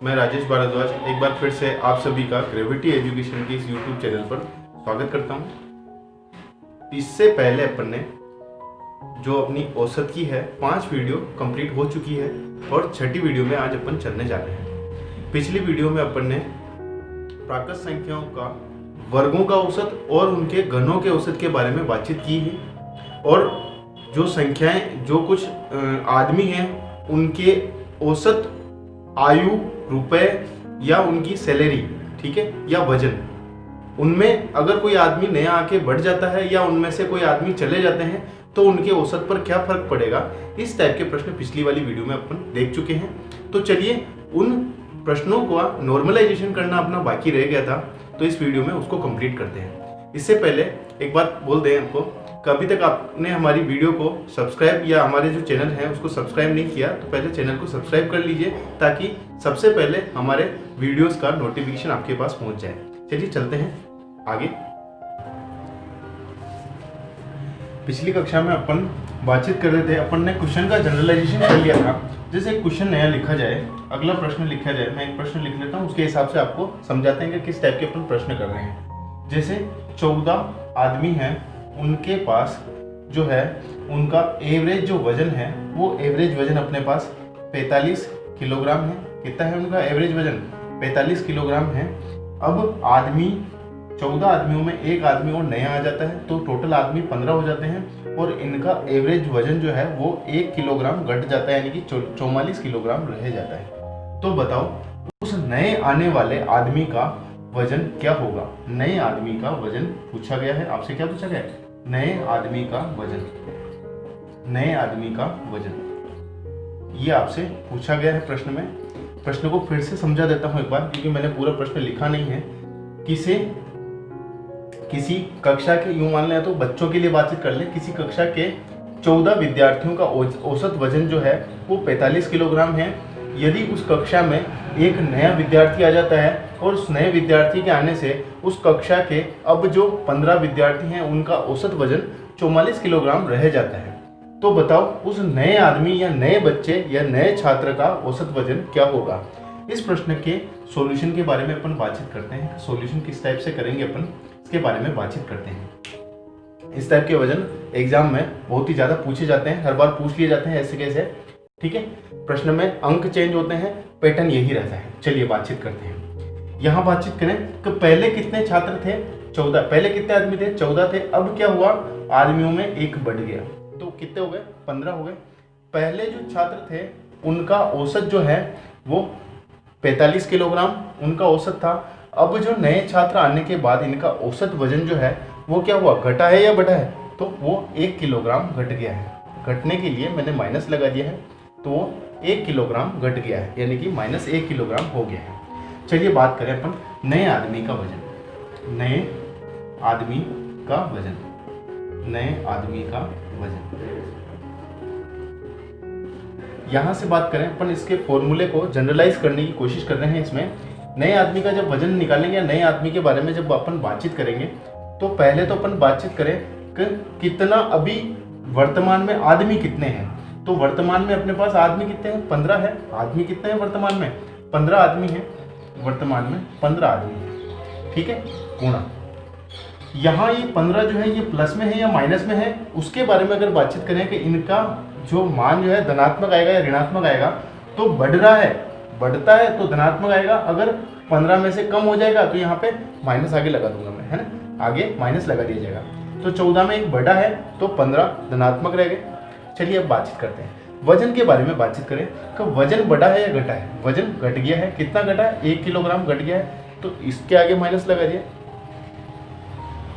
मैं राजेश भारद्वाज एक बार फिर से आप सभी का ग्रेविटी एजुकेशन के इस यूट्यूब चैनल पर स्वागत करता हूं। इससे पहले अपन ने जो अपनी औसत की है 5 वीडियो कंप्लीट हो चुकी है और छठी वीडियो में आज अपन चलने जा रहे हैं। पिछली वीडियो में अपन ने प्राकृत संख्याओं का वर्गों का औसत और उनके घनों के औसत के बारे में बातचीत की है और जो संख्याएं जो कुछ आदमी हैं उनके औसत आयु, रुपए या उनकी सैलरी, ठीक है, या वजन, उनमें अगर कोई आदमी नया आके बढ़ जाता है या उनमें से कोई आदमी चले जाते हैं तो उनके औसत पर क्या फर्क पड़ेगा, इस टाइप के प्रश्न पिछली वाली वीडियो में अपन देख चुके हैं। तो चलिए उन प्रश्नों का नॉर्मलाइजेशन करना अपना बाकी रह गया था, तो इस वीडियो में उसको कंप्लीट करते हैं। इससे पहले एक बात बोल दें आपको, कभी तक आपने हमारी वीडियो को सब्सक्राइब या हमारे जो चैनल है उसको सब्सक्राइब नहीं किया तो पहले चैनल को सब्सक्राइब कर लीजिए ताकि सबसे पहले हमारे वीडियोस का नोटिफिकेशन आपके पास पहुंच जाए। चलिए चलते हैं आगे। पिछली कक्षा में अपन बातचीत कर रहे थे, अपन ने क्वेश्चन का जनरलाइजेशन कर लिया था। जैसे एक क्वेश्चन नया लिखा जाए, अगला प्रश्न लिखा जाए, मैं एक प्रश्न लिख लेता हूँ, उसके हिसाब से आपको समझाते हैं कि किस टाइप के अपन प्रश्न कर रहे हैं। जैसे 14 आदमी हैं, उनके पास जो है उनका एवरेज जो वजन है वो एवरेज वजन अपने पास 45 किलोग्राम है। कितना है उनका एवरेज वजन? 45 किलोग्राम है। अब आदमी 14 आदमियों में एक आदमी और नया आ जाता है तो टोटल आदमी 15 हो जाते हैं और इनका एवरेज वजन जो है वो 1 किलोग्राम घट जाता है, यानी कि 44 किलोग्राम रह जाता है। तो बताओ उस नए आने वाले आदमी का वजन क्या होगा? नए आदमी का वजन पूछा गया है आपसे। क्या पूछा गया है? नए आदमी का वजन। नए आदमी का वजन ये आपसे पूछा गया है प्रश्न में। प्रश्न को फिर से समझा देता हूं एक बार, क्योंकि मैंने पूरा प्रश्न लिखा नहीं है। किसी कक्षा के, यूं मान लें तो बच्चों के लिए बातचीत कर ले, किसी कक्षा के 14 विद्यार्थियों का औसत वजन जो है वो 45 किलोग्राम है। यदि उस कक्षा में एक नया विद्यार्थी आ जाता है और उस नए विद्यार्थी के आने से उस कक्षा के अब जो 15 विद्यार्थी हैं उनका औसत वजन 44 किलोग्राम रह जाता है, तो बताओ उस नए आदमी या नए बच्चे या नए छात्र का औसत वजन क्या होगा? इस प्रश्न के सॉल्यूशन के बारे में अपन बातचीत करते हैं। सॉल्यूशन किस टाइप से करेंगे अपन, इसके बारे में बातचीत करते हैं। इस टाइप के वजन एग्जाम में बहुत ही ज्यादा पूछे जाते हैं, हर बार पूछ लिए जाते हैं ऐसे कैसे, ठीक है। प्रश्न में अंक चेंज होते हैं, पैटर्न यही रहता है। चलिए बातचीत करते हैं। यहाँ बातचीत करें कि पहले कितने छात्र थे? 14। पहले कितने आदमी थे? 14 थे। अब क्या हुआ? आदमियों में एक बढ़ गया तो कितने हो गए? 15 हो गए। पहले जो छात्र थे उनका औसत जो है वो 45 किलोग्राम उनका औसत था। अब जो नए छात्र आने के बाद इनका औसत वजन जो है वो क्या हुआ? घटा है या बढ़ा है? तो वो 1 किलोग्राम घट गया है। घटने के लिए मैंने माइनस लगा दिया है तो 1 किलोग्राम घट गया है, यानी कि -1 किलोग्राम हो गया है। चलिए बात करें अपन नए आदमी का वजन। नए आदमी का वजन। नए आदमी का वजन। यहां से बात करें अपन, इसके फॉर्मूले को जनरलाइज करने की कोशिश कर रहे हैं। इसमें नए आदमी का जब वजन निकालेंगे या नए आदमी के बारे में जब अपन बातचीत करेंगे तो पहले तो अपन बातचीत करें कि कितना अभी वर्तमान में आदमी कितने हैं। तो वर्तमान में अपने पास आदमी कितने हैं? 15 है। आदमी कितने हैं वर्तमान में? 15 आदमी हैं। वर्तमान में 15 आदमी हैं, ठीक है। गुणा यहाँ ये 15 जो है ये प्लस में है या माइनस में है, उसके बारे में अगर बातचीत करें कि इनका जो मान जो है धनात्मक आएगा या ऋणात्मक आएगा, तो बढ़ रहा है, बढ़ता है तो धनात्मक आएगा। अगर 15 में से कम हो जाएगा तो यहाँ पे माइनस आगे लगा दूंगा मैं, है ना, आगे माइनस लगा दिया जाएगा। तो 14 में एक बढ़ा है तो 15 धनात्मक रह गए। चलिए अब बातचीत करते हैं वजन के बारे में। बातचीत करें कि वजन बढ़ा है या घटा है? वजन घट गया है। कितना घटा है? 1 किलोग्राम घट गया है, तो इसके आगे माइनस लगा दिया।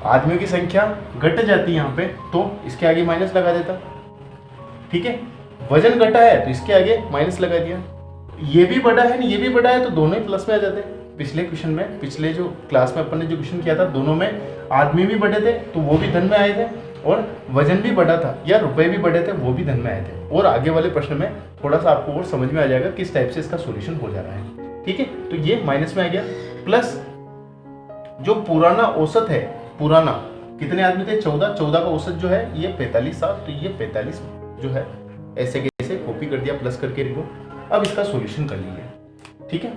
आदमियों की संख्या घट जाती है यहाँ पे तो इसके आगे माइनस लगा देता, ठीक है। वजन घटा है तो इसके आगे माइनस लगा दिया। ये भी बढ़ा है, ये भी बढ़ा है, तो दोनों ही प्लस में आ जाते हैं। पिछले क्वेश्चन में, पिछले जो क्लास में अपन ने जो क्वेश्चन किया था, दोनों में आदमी भी बढ़े थे तो वो भी धन में आए थे और वजन भी बढ़ा था या रुपए भी बढ़े थे वो भी धन में आए थे। और आगे वाले प्रश्न में थोड़ा सा आपको और समझ में आ जाएगा किस टाइप से इसका सॉल्यूशन हो जा रहा है, ठीक है। तो ये माइनस में आ गया, प्लस जो पुराना औसत है, पुराना कितने आदमी थे? 14। 14 का औसत जो है ये 45 था, तो ये 45 जो है ऐसे कैसे कॉपी कर दिया प्लस करके इनको। अब इसका सॉल्यूशन कर लीजिए, ठीक है।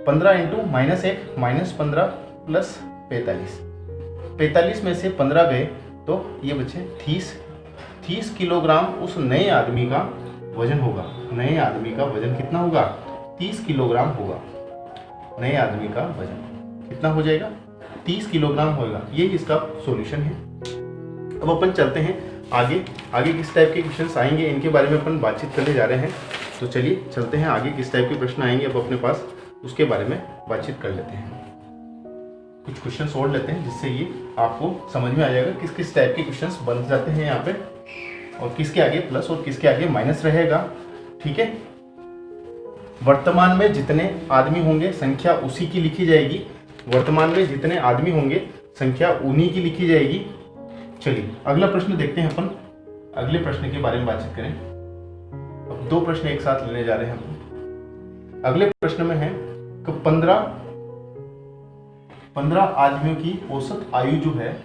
15 इंटू -1 -15 प्लस 45। 45 में से 15 गए तो ये बचे 30 किलोग्राम उस नए आदमी का वजन होगा। नए आदमी का वजन कितना होगा? 30 किलोग्राम होगा। नए आदमी का वजन कितना हो जाएगा? 30 किलोग्राम होगा। ये इसका सॉल्यूशन है। अब अपन चलते हैं आगे। आगे किस टाइप के क्वेश्चंस आएंगे इनके बारे में अपन बातचीत करने जा रहे हैं। तो चलिए चलते हैं आगे, किस टाइप के प्रश्न आएंगे अब अपने पास उसके बारे में बातचीत कर लेते हैं। कुछ क्वेश्चंस और लेते हैं जिससे ये आपको समझ में आ जाएगा किस किस टाइप के क्वेश्चंस बन जाते हैं यहाँ पे, और किसके आगे प्लस और किसके आगे माइनस रहेगा। ठीक है। वर्तमान में जितने आदमी होंगे संख्या उसी की लिखी जाएगी। वर्तमान में जितने आदमी होंगे संख्या उन्हीं की लिखी जाएगी। चलिए अगला प्रश्न देखते हैं अपन। अगले प्रश्न के बारे में बातचीत करें। अब 2 प्रश्न एक साथ लेने जा रहे हैं हम। अगले प्रश्न में है कि 15 आदमियों की औसत आयु जो है,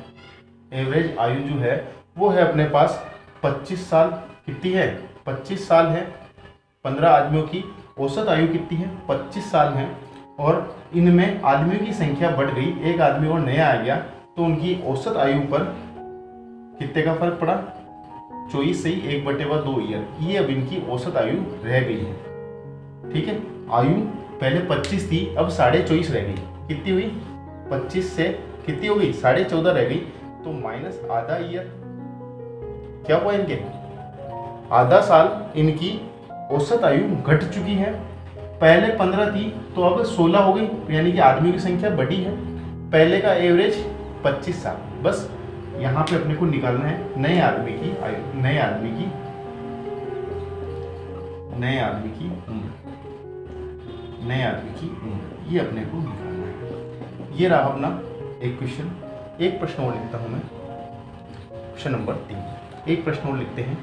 एवरेज आयु जो है वो है अपने पास 25 साल। कितनी है? 25 साल है। 15 आदमियों की औसत आयु कितनी है? 25 साल है। और इनमें आदमियों की संख्या बढ़ गई, एक आदमी और नया आ गया, तो उनकी औसत आयु पर कितने का फर्क पड़ा? 24 से ही 1/2 ईयर। ये अब इनकी औसत आयु रह गई है। ठीक है। आयु पहले 25 थी, अब 24.5 रह गई। कितनी हुई? 25 से कितनी हो गई? 14.5 रह गई। तो माइनस आधा ईयर क्या हुआ? इनके आधा साल इनकी औसत आयु घट चुकी है। पहले 15 थी तो अब 16 हो गई, यानी कि आदमी की संख्या बढ़ी है। पहले का एवरेज 25 साल। बस यहाँ पे अपने को निकालना है नए आदमी की आयु, नए आदमी की उम्र, नए आदमी की उम्र, ये अपने को निकालना है। ये रहा अपना एक क्वेश्चन। एक प्रश्न और लिखता हूं मैं, क्वेश्चन नंबर 3। एक प्रश्न और लिखते हैं।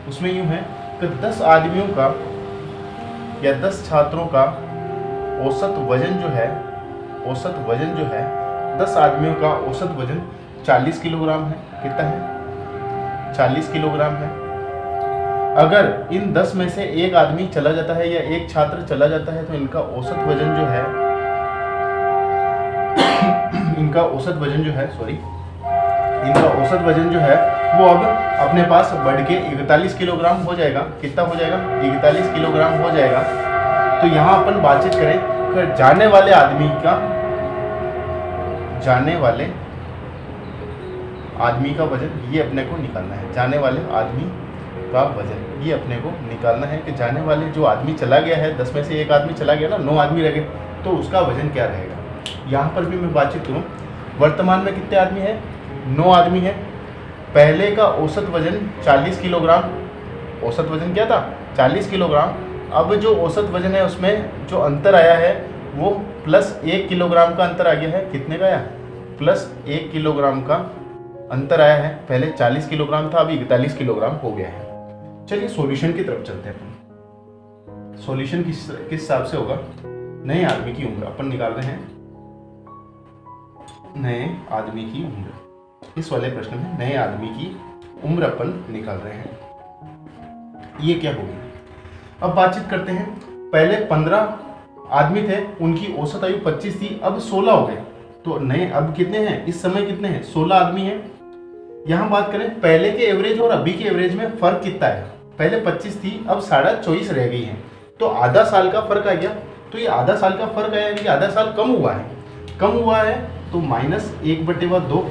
उसमें यूं है कि 10 आदमियों का या 10 छात्रों का औसत वजन जो है 10 आदमियों का औसत वजन 40 किलोग्राम है। कितना है? 40 किलोग्राम है। अगर इन 10 में से एक आदमी चला जाता है या एक छात्र चला जाता है तो इनका औसत वजन जो है इनका औसत वजन जो है वो अब अपने पास बढ़ के 41 किलोग्राम हो जाएगा। कितना हो जाएगा? 41 किलोग्राम हो जाएगा। तो यहाँ अपन बातचीत करें कि जाने वाले आदमी का वजन ये अपने को निकालना है। जाने वाले आदमी का वजन ये अपने को निकालना है कि जाने वाले जो आदमी चला गया है, 10 में से एक आदमी चला गया ना, 9 आदमी रह गए, तो उसका वजन क्या रहेगा। यहाँ पर भी मैं बातचीत करूँ। वर्तमान में कितने आदमी हैं? 9 आदमी हैं। पहले का औसत वजन 40 किलोग्राम। औसत वजन क्या था? 40 किलोग्राम। अब जो औसत वजन है उसमें जो अंतर आया है वो प्लस 1 किलोग्राम का अंतर आ गया है। कितने का आया? प्लस 1 किलोग्राम का अंतर आया है। पहले 40 किलोग्राम था, अभी 41 किलोग्राम हो गया है। चलिए सॉल्यूशन की तरफ चलते हैं। सॉल्यूशन किस हिसाब से होगा? नए आदमी की उम्र अपन निकाल रहे हैं। नए आदमी की उम्र, इस वाले प्रश्न में नए आदमी की उम्र अपन निकाल रहे हैं। ये क्या होगी? अब बातचीत करते हैं। पहले 15 आदमी थे, उनकी औसत आयु 25 थी, अब 16 हो गए। तो नए अब कितने हैं? इस समय कितने हैं? 16 आदमी हैं। यहाँ बात करें पहले के एवरेज और अभी के एवरेज में फर्क कितना है? पहले 25 थी, अब 24.5 रह गई है। तो आधा साल का फर्क आ गया। तो ये आधा साल का फर्क आया कि आधा साल कम हुआ है। तो माइनस 1/2।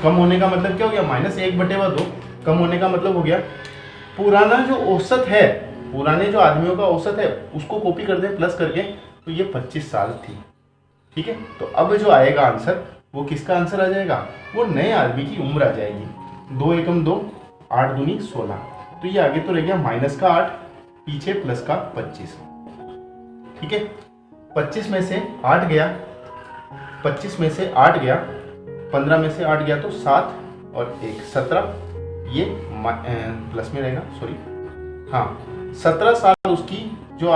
कम होने का मतलब क्या हो गया? माइनस 1/2। कम होने का मतलब हो गया पुराना जो औसत है, पुराने जो आदमियों का औसत है उसको कॉपी कर दें प्लस करके, तो ये 25 साल थी। ठीक है। तो अब जो आएगा आंसर वो किसका आंसर आ जाएगा? वो नए आदमी की उम्र आ जाएगी। 2 एकम 2, 8 दूनी 16। तो ये आगे तो रह गया माइनस का 8, पीछे प्लस का 25। ठीक है। 25 में से 8 गया, 15 में से 8 गया तो 7 और 1 17। ये प्लस में रहेगा, सॉरी हाँ 17 साल उसकी जो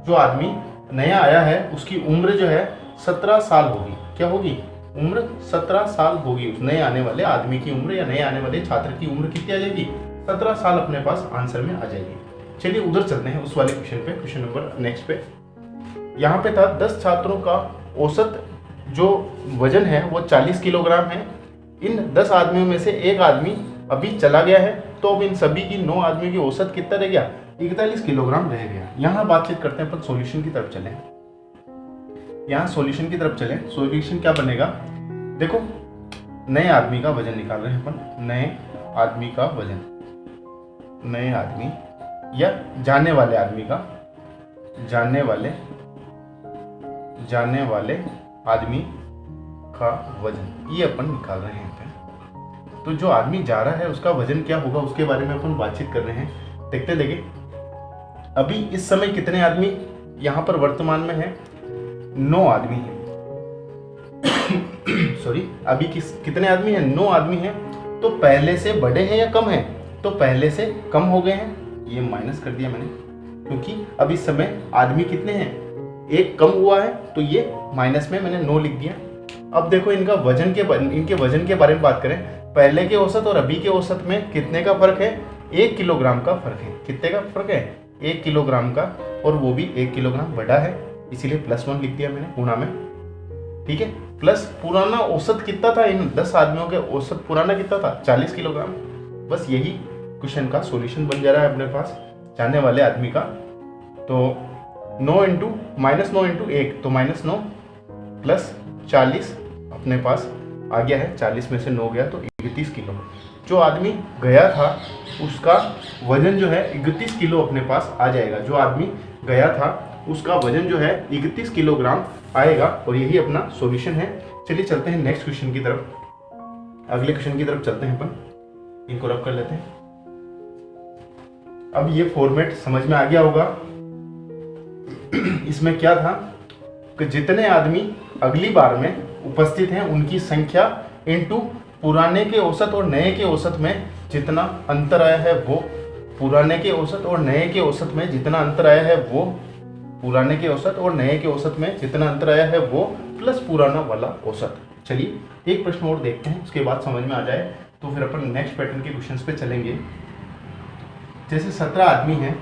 आदमी नया आया है उसकी उम्र जो है 17 साल होगी। क्या होगी? उम्र 17 साल होगी। उस नए आने वाले आदमी की उम्र या नए आने वाले छात्र की उम्र कितनी आ जाएगी? 17 साल अपने पास आंसर में आ जाएगी। चलिए उधर चलते हैं उस वाले क्वेश्चन पे, क्वेश्चन नंबर नेक्स्ट पे। यहाँ पे था 10 छात्रों का औसत जो वजन है वो 40 किलोग्राम है। इन 10 आदमियों में से एक आदमी अभी चला गया है, तो अब इन सभी की 9 आदमियों की औसत कितना रह गया, 41 किलोग्राम रह गया। यहाँ बातचीत करते हैं अपन सॉल्यूशन की तरफ चलें। यहाँ सॉल्यूशन की तरफ चलें, सॉल्यूशन क्या बनेगा, देखो नए आदमी का वजन निकाल रहे हैं अपन, नए आदमी का वजन, नए आदमी या जाने वाले आदमी का, जाने वाले आदमी का वजन, ये अपन निकाल रहे हैं। तो जो आदमी जा रहा है उसका वजन क्या होगा उसके बारे में अपन बातचीत कर रहे हैं। देखिए अभी इस समय कितने आदमी यहाँ पर वर्तमान में है, 9 आदमी हैं। सॉरी, अभी कितने आदमी हैं, 9 आदमी हैं। तो पहले से बड़े हैं या कम हैं, तो पहले से कम हो गए हैं, ये माइनस कर दिया मैंने, क्योंकि अब इस समय आदमी कितने हैं, एक कम हुआ है, तो ये माइनस में मैंने 9 लिख दिया। अब देखो इनके वजन के बारे में बात करें, पहले के औसत और अभी के औसत में कितने का फर्क है, 1 किलोग्राम का फर्क है। कितने का फर्क है, 1 किलोग्राम का, और वो भी 1 किलोग्राम बड़ा है, इसीलिए +1 लिख दिया मैंने गुणा में। ठीक है, प्लस पुराना औसत कितना था, इन 10 आदमियों के औसत पुराना कितना था, 40 किलोग्राम। बस यही क्वेश्चन का सॉल्यूशन बन जा रहा है अपने पास, जाने वाले आदमी का। तो 9 इंटू -1 तो -9 प्लस 40 अपने पास आ गया है, 40 में से 9 गया तो 31 किलो। जो आदमी गया था उसका वजन जो है 31 किलो अपने पास आ जाएगा। जो आदमी गया था उसका वजन जो है 31 किलोग्राम आएगा, और यही अपना सॉल्यूशन है। चलिए चलते हैं नेक्स्ट क्वेश्चन की तरफ, अगले क्वेश्चन की तरफ चलते हैं अपन, इनको रब कर लेते हैं। अब ये फॉर्मेट समझ में आ गया होगा। इसमें क्या था कि जितने आदमी अगली बार में उपस्थित हैं उनकी संख्या इनटू पुराने के औसत और नए के औसत में जितना अंतर आया है वो, पुराने के औसत और नए के औसत में जितना अंतर आया है वो, पुराने के औसत और नए के औसत में जितना अंतर आया है वो, प्लस पुराना वाला औसत। चलिए एक प्रश्न और देखते हैं, उसके बाद समझ में आ जाए तो फिर अपन नेक्स्ट पैटर्न के क्वेश्चंस पे चलेंगे। जैसे 17 आदमी हैं,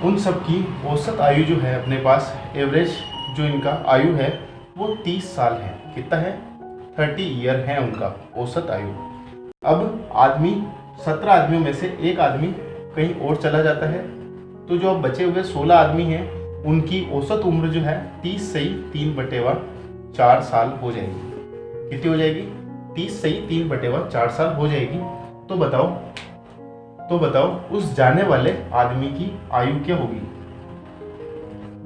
उन सब की औसत आयु जो है अपने पास, एवरेज जो इनका आयु है वो 30 साल है। कितना है, 30 ईयर है उनका औसत आयु। अब 17 आदमियों में से एक आदमी कहीं और चला जाता है, तो जो अब बचे हुए 16 आदमी हैं उनकी औसत उम्र जो है 30 सही 3/4 साल हो जाएगी। कितनी हो जाएगी, 30 सही 3/4 साल हो जाएगी। तो बताओ उस जाने वाले आदमी की आयु क्या होगी,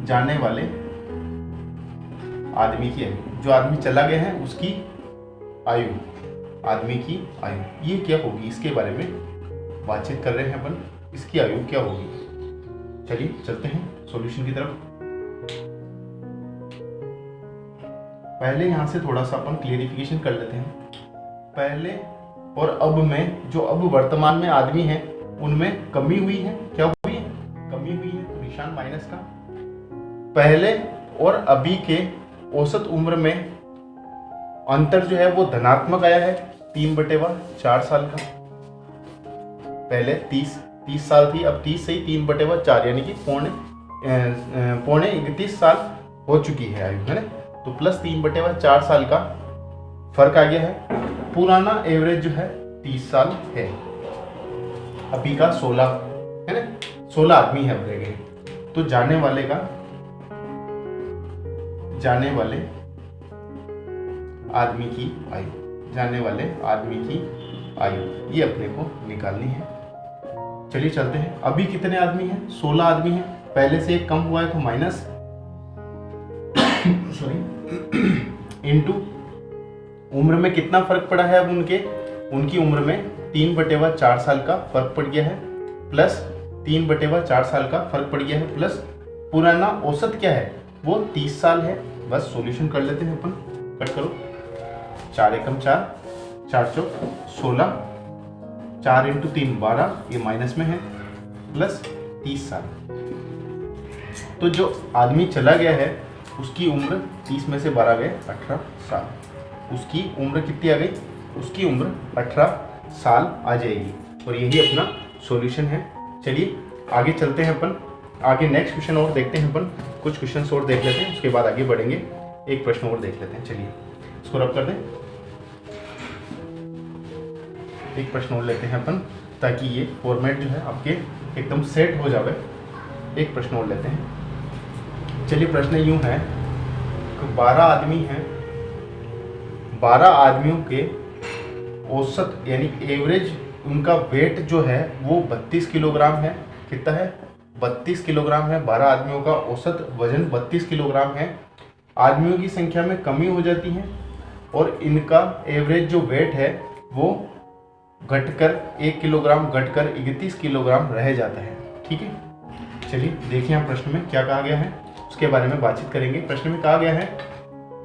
जाने वाले आदमी की आयु, जो आदमी चला गया है उसकी आयु, आदमी की आयु ये क्या होगी, इसके बारे में बातचीत कर रहे हैं अपन, इसकी आयु क्या होगी। चलिए चलते हैं सॉल्यूशन की तरफ। पहले यहां से थोड़ा सा अपन क्लियरिफिकेशन कर लेते हैं। पहले और अब में जो अब वर्तमान में आदमी है उनमें कमी हुई है, क्या हुई है, कमी हुई है, तो निशान माइनस का। पहले और अभी के औसत उम्र में अंतर जो है वो धनात्मक आया है, 3/4 साल का। पहले 30 साल थी, अब 30 से ही 3/4 यानी कि पौने 31 साल हो चुकी है आयु, है ना। तो प्लस 3/4 साल का फर्क आ गया है। पुराना एवरेज जो है 30 साल है, अभी का 16 है ना, 16 आदमी है अब रह गए। तो जाने वाले आदमी की आयु, जाने वाले आदमी की आयु ये अपने को निकालनी है। चलिए चलते हैं। अभी कितने आदमी हैं, 16 आदमी हैं, पहले से एक कम हुआ है तो माइनस इनटू उम्र में कितना फर्क पड़ा है, अब उनकी उम्र में 3/4 साल का फर्क पड़ गया है, प्लस 3/4 साल का फर्क पड़ गया है, प्लस पुराना औसत क्या है वो 30 साल है। बस सॉल्यूशन कर लेते हैं अपन, कट करो, 4 एकम 4, 4 चौक 16, 4 इंटू 3 12, ये माइनस में है, प्लस 30 साल। तो जो आदमी चला गया है उसकी उम्र 30 में से 12 गए 18 साल, उसकी उम्र कितनी आ गई, उसकी उम्र 18 साल आ जाएगी, और यही अपना सॉल्यूशन है। चलिए आगे चलते हैं अपन, आगे नेक्स्ट क्वेश्चन और देखते हैं अपन, कुछ क्वेश्चन और देख लेते हैं, उसके बाद आगे बढ़ेंगे। एक प्रश्न और देख लेते हैं, चलिए इसको रब कर दें। एक प्रश्न और लेते हैं अपन, ताकि ये फॉर्मेट जो है आपके एकदम सेट हो जाए। एक प्रश्न और लेते हैं, चलिए प्रश्न यूं है कि 12 आदमी हैं, 12 आदमियों के औसत यानी एवरेज उनका वेट जो है वो 32 किलोग्राम है। कितना है? 32 किलोग्राम है। 12 आदमियों का औसत वजन 32 किलोग्राम है। आदमियों की संख्या में कमी हो जाती है और इनका एवरेज जो वेट है वो घटकर 1 किलोग्राम घटकर 31 किलोग्राम रह जाता है। ठीक है, चलिए देखिए हम प्रश्न में क्या कहा गया है, उसके बारे में बातचीत करेंगे। प्रश्न में कहा गया है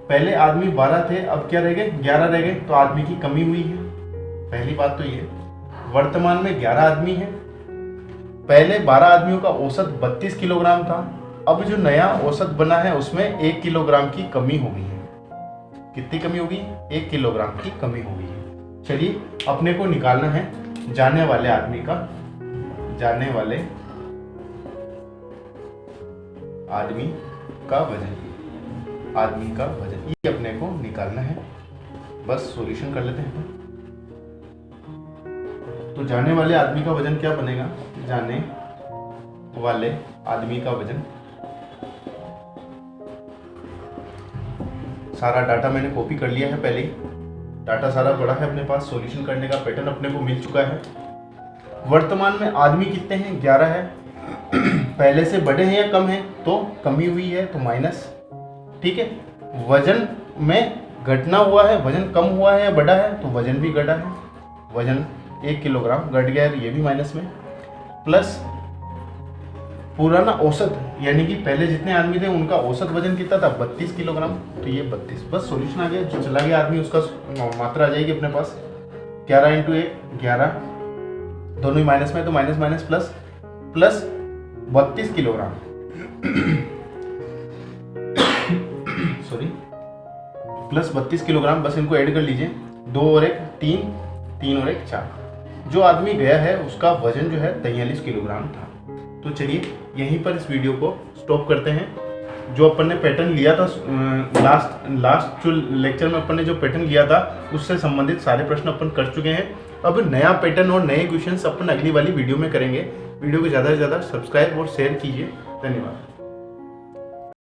पहले आदमी 12 थे, अब क्या रह गए? 11 रह गए, तो आदमी की कमी हुई है। पहली बात तो ये, वर्तमान में 11 आदमी हैं। पहले 12 आदमियों का औसत 32 किलोग्राम था, अब जो नया औसत बना है उसमें 1 किलोग्राम की कमी हो गई है। कितनी कमी होगी? 1 किलोग्राम की कमी हो गई है। चलिए अपने को निकालना है जाने वाले आदमी का, जाने वाले आदमी का वजन, आदमी का वजन ये अपने को निकालना है। बस सॉल्यूशन कर लेते हैं। तो जाने वाले आदमी का वजन क्या बनेगा? जाने वाले आदमी का वजन, सारा डाटा मैंने कॉपी कर लिया है पहले ही, डाटा सारा बड़ा है अपने पास, सॉल्यूशन करने का पैटर्न अपने को मिल चुका है। वर्तमान में आदमी कितने हैं? 11 है। पहले से बड़े हैं या कम हैं? तो कमी हुई है तो माइनस। ठीक है, वजन में घटना हुआ है, वजन कम हुआ है या बढ़ा है? तो वजन भी घटा है, वजन 1 किलोग्राम घट गया है, ये भी माइनस में। प्लस पुराना औसत यानी कि पहले जितने आदमी थे उनका औसत वजन कितना था? 32 किलोग्राम, तो ये 32। बस सॉल्यूशन आ गया, जो चला गया आदमी उसका मात्रा आ जाएगी अपने पास। 11 × 1 11, दोनों ही माइनस में, तो minus minus plus, plus 32 kilogram sorry, plus 32 kilogram. बस इनको ऐड कर लीजिए, 2 और 1 3, 3 और 1 4। जो आदमी गया है उसका वजन जो है 43 किलोग्राम था। तो चलिए यहीं पर इस वीडियो को स्टॉप करते हैं। जो अपन ने पैटर्न लिया था लास्ट जो लेक्चर में अपन ने जो पैटर्न लिया था उससे संबंधित सारे प्रश्न अपन कर चुके हैं। अब नया पैटर्न और नए क्वेश्चंस अपन अगली वाली वीडियो में करेंगे। वीडियो को ज़्यादा से ज़्यादा सब्सक्राइब और शेयर कीजिए। धन्यवाद।